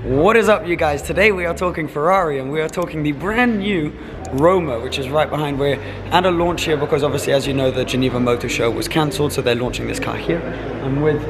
What is up, you guys? Today we are talking Ferrari and we are talking the brand new Roma, which is right behind. We're at a launch here because obviously, as you know, the Geneva Motor Show was cancelled, so they're launching this car here. I'm with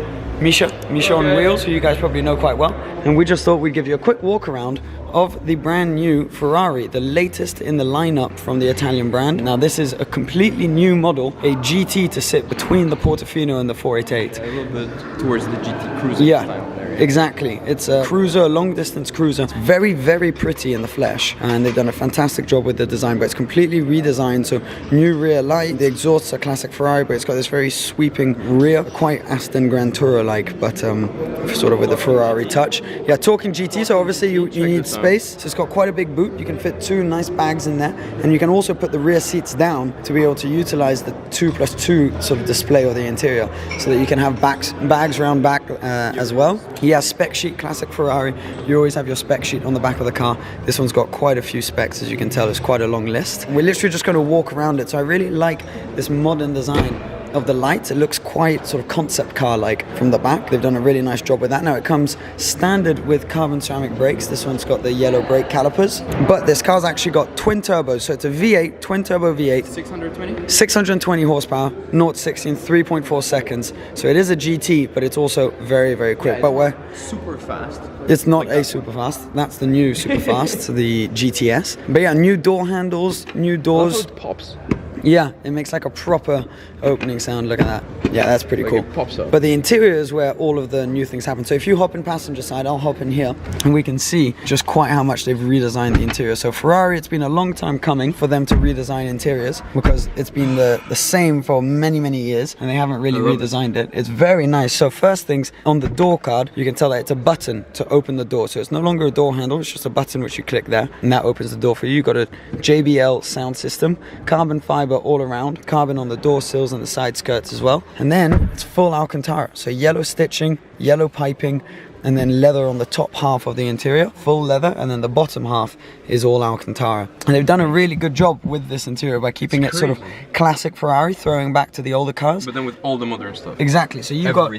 Misha on wheels, who you guys probably know quite well. And we just thought we'd give you a quick walk around of the brand new Ferrari, the latest in the lineup from the Italian brand. Now this is a completely new model, a GT to sit between the Portofino and the 488. A little bit towards the GT cruiser style there. Exactly. It's a cruiser, a long distance cruiser. It's very, very pretty in the flesh, and they've done a fantastic job with the design, but it's completely redesigned. So new rear light, the exhausts are classic Ferrari, but it's got this very sweeping rear, quite Aston Grand Tourer like, but sort of with a Ferrari touch. Yeah, talking GT, so obviously you need space. So it's got quite a big boot. You can fit two nice bags in there, and you can also put the rear seats down to be able to utilize the 2+2 sort of display of the interior, so that you can have bags round back as well. Yeah, spec sheet, classic Ferrari. You always have your spec sheet on the back of the car. This one's got quite a few specs, as you can tell. It's quite a long list. We're literally just going to walk around it. So I really like this modern design of the lights. It looks quite sort of concept car like from the back. They've done a really nice job with that. Now it comes standard with carbon ceramic brakes. This one's got the yellow brake calipers, but this car's actually got twin turbos, so it's a V8, twin turbo V8, 620 horsepower, 0 to 60 in 3.4 seconds. So it is a GT, but it's also very, very quick. Yeah, but we're super fast. It's not like a super fast. That's the new super fast, the GTS. But yeah, new door handles, new doors. It pops. Yeah, it makes like a proper opening sound. Look at that. Yeah, that's pretty cool. It pops up. But the interior is where all of the new things happen. So if you hop in passenger side, I'll hop in here, and we can see just quite how much they've redesigned the interior. So Ferrari, it's been a long time coming for them to redesign interiors, because it's been the same for many, many years, and they haven't really redesigned it. It's very nice. So first things, on the door card, you can tell that it's a button to open the door. So it's no longer a door handle, it's just a button which you click there, and that opens the door for you. You've got a JBL sound system, carbon fiber all around, carbon on the door sills and the side skirts as well. And then it's full Alcantara, so yellow stitching, yellow piping, and then leather on the top half of the interior, full leather, and then the bottom half is all Alcantara. And they've done a really good job with this interior by keeping it sort of classic Ferrari, throwing back to the older cars. But then with all the modern stuff. Exactly, so you've got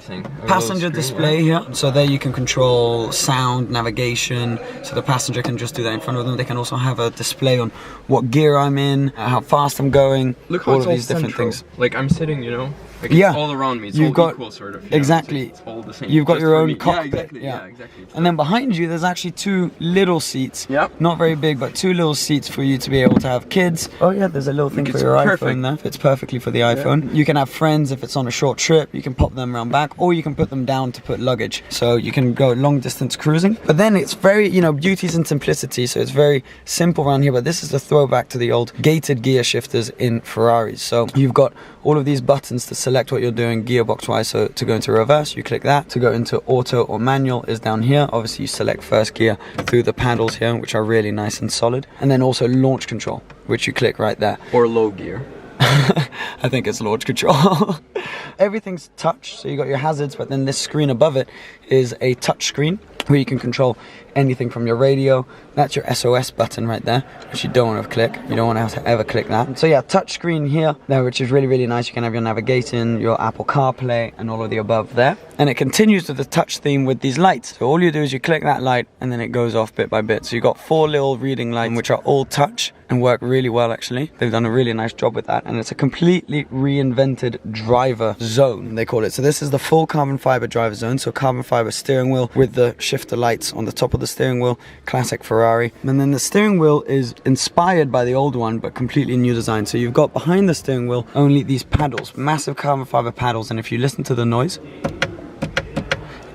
passenger display here, so there you can control sound, navigation, so the passenger can just do that in front of them. They can also have a display on what gear I'm in, how fast I'm going, look how all it's of these different things. Like I'm sitting, you know, like it's all around me, it's all equal sort of. Exactly. It's all the same. You've got your own cockpit. Yeah, exactly. And then behind you, there's actually two little seats. Yep. Not very big, but two little seats for you to be able to have kids. Oh yeah, there's a little thing for your iPhone there. Fits perfectly for the iPhone. You can have friends if it's on a short trip. You can pop them around back, or you can put them down to put luggage. So you can go long distance cruising. But then it's very, you know, beauty's in simplicity. So it's very simple around here. But this is a throwback to the old gated gear shifters in Ferraris. So you've got all of these buttons to select what you're doing gearbox wise. So to go into reverse, you click that. To go into auto or manual is down here. Obviously you select first gear through the paddles here, which are really nice and solid. And then also launch control, which you click right there. Or low gear. I think it's launch control. Everything's touch, so you got your hazards, but then this screen above it is a touch screen where you can control anything from your radio. That's your SOS button right there, which you don't want to click. You don't want to have to ever click that. So yeah, touch screen here, there, which is really, really nice. You can have your navigation, your Apple CarPlay, and all of the above there. And it continues with the touch theme with these lights. So all you do is you click that light, and then it goes off bit by bit. So you've got 4 little reading lights, which are all touch and work really well, actually. They've done a really nice job with that. And it's a completely reinvented driver zone, they call it. So this is the full carbon fiber driver zone. So carbon fiber steering wheel with the shifter lights on the top of the steering wheel, classic Ferrari. And then the steering wheel is inspired by the old one, but completely new design. So you've got behind the steering wheel only these paddles, massive carbon fiber paddles. And if you listen to the noise,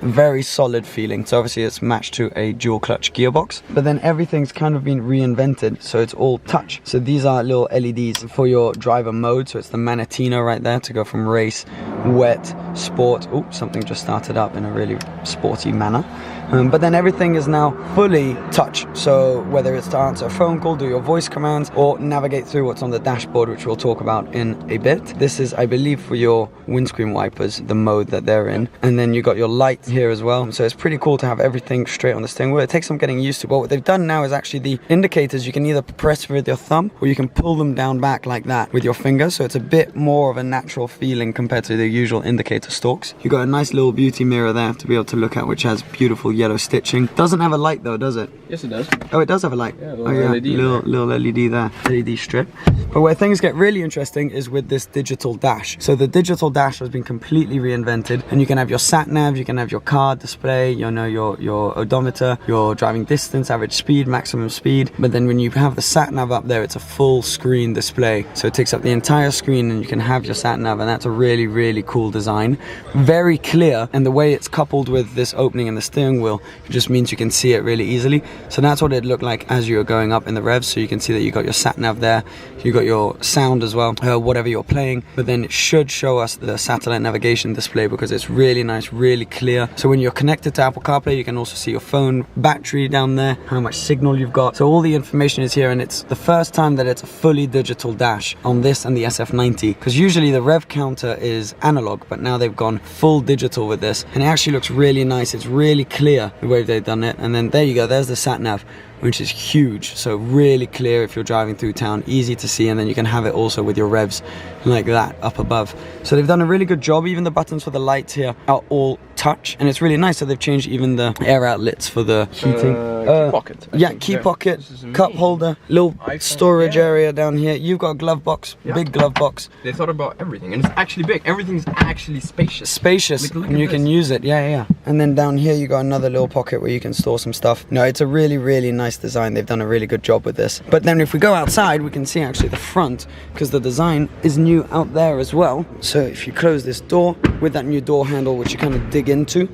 very solid feeling. So obviously it's matched to a dual clutch gearbox, but then everything's kind of been reinvented, so it's all touch. So these are little LEDs for your driver mode. So it's the Manatino right there to go from race, wet, sport. Oh, something just started up in a really sporty manner. But then everything is now fully touch. So whether it's to answer a phone call, do your voice commands, or navigate through what's on the dashboard, which we'll talk about in a bit. This is, I believe, for your windscreen wipers, the mode that they're in. And then you got your light here as well. So it's pretty cool to have everything straight on the steering wheel. It takes some getting used to, but what they've done now is actually the indicators, you can either press with your thumb or you can pull them down back like that with your finger. So it's a bit more of a natural feeling compared to the usual indicator stalks. You've got a nice little beauty mirror there to be able to look at, which has beautiful yellow stitching. Doesn't have a light though, does it? Yes, it does. Oh, it does have a light. Yeah, little LED there, LED strip. But where things get really interesting is with this digital dash. So the digital dash has been completely reinvented, and you can have your sat nav, you can have your car display, you know, your odometer, your driving distance, average speed, maximum speed. But then when you have the sat nav up there, it's a full screen display. So it takes up the entire screen, and you can have your sat nav, and that's a really, really cool design. Very clear, and the way it's coupled with this opening in the steering wheel, it just means you can see it really easily. So that's what it looked like as you're going up in the revs. So you can see that you got your sat nav there, you got your sound as well, whatever you're playing, but then it should show us the satellite navigation display because it's really nice, really clear. So when you're connected to Apple CarPlay, you can also see your phone battery down there, how much signal you've got. So all the information is here, and it's the first time that it's a fully digital dash on this and the SF90, because usually the rev counter is analog, but now they've gone full digital with this, and it actually looks really nice. It's really clear the way they've done it. And then there you go, there's the sat nav, which is huge. So really clear if you're driving through town, easy to see, and then you can have it also with your revs like that up above. So they've done a really good job. Even the buttons for the lights here are all touch, and it's really nice. So they've changed even the air outlets for the heating. Key pocket. Yeah, key pocket, cup holder, little storage area down here. You've got a glove box, big glove box. They thought about everything, and it's actually big. Everything's actually spacious. Spacious, and you can use it. Yeah. And then down here you got another little pocket where you can store some stuff. No, it's a really, really nice design. They've done a really good job with this. But then if we go outside, we can see actually the front, because the design is new out there as well. So if you close this door with that new door handle, which you kind of dig into,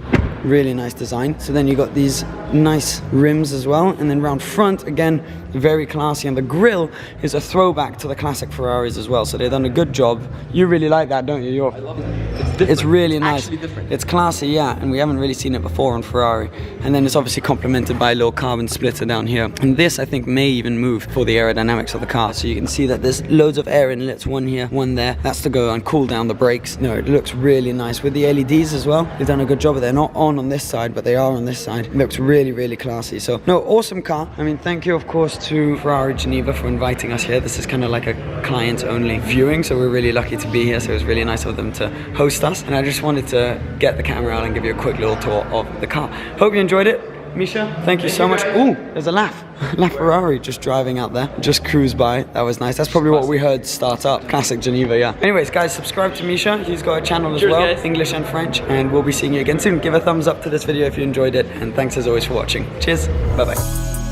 really nice design. So then you got these nice rims as well, and then round front again, very classy, and the grille is a throwback to the classic Ferraris as well. So they've done a good job. You really like that, don't you? I love it. It's different. It's really nice. Actually different. It's classy, yeah, and we haven't really seen it before on Ferrari. And then it's obviously complemented by a little carbon splitter down here. And this, I think, may even move for the aerodynamics of the car. So you can see that there's loads of air inlets, one here, one there. That's to go and cool down the brakes. No, it looks really nice with the LEDs as well. They've done a good job. They're not on this side, but they are on this side. It looks really, really classy. So, no, awesome car. I mean, thank you, of course, to Ferrari Geneva for inviting us here. This is kind of like a client-only viewing, so we're really lucky to be here. So it was really nice of them to host us. And I just wanted to get the camera out and give you a quick little tour of the car. Hope you enjoyed it. Misha, thank you so much. Ooh, there's a Ferrari just driving out there. Just cruised by. That was nice. That's probably what we heard start up. Classic Geneva, yeah. Anyways, guys, subscribe to Misha. He's got a channel as well, guys. English and French. And we'll be seeing you again soon. Give a thumbs up to this video if you enjoyed it. And thanks as always for watching. Cheers. Bye-bye.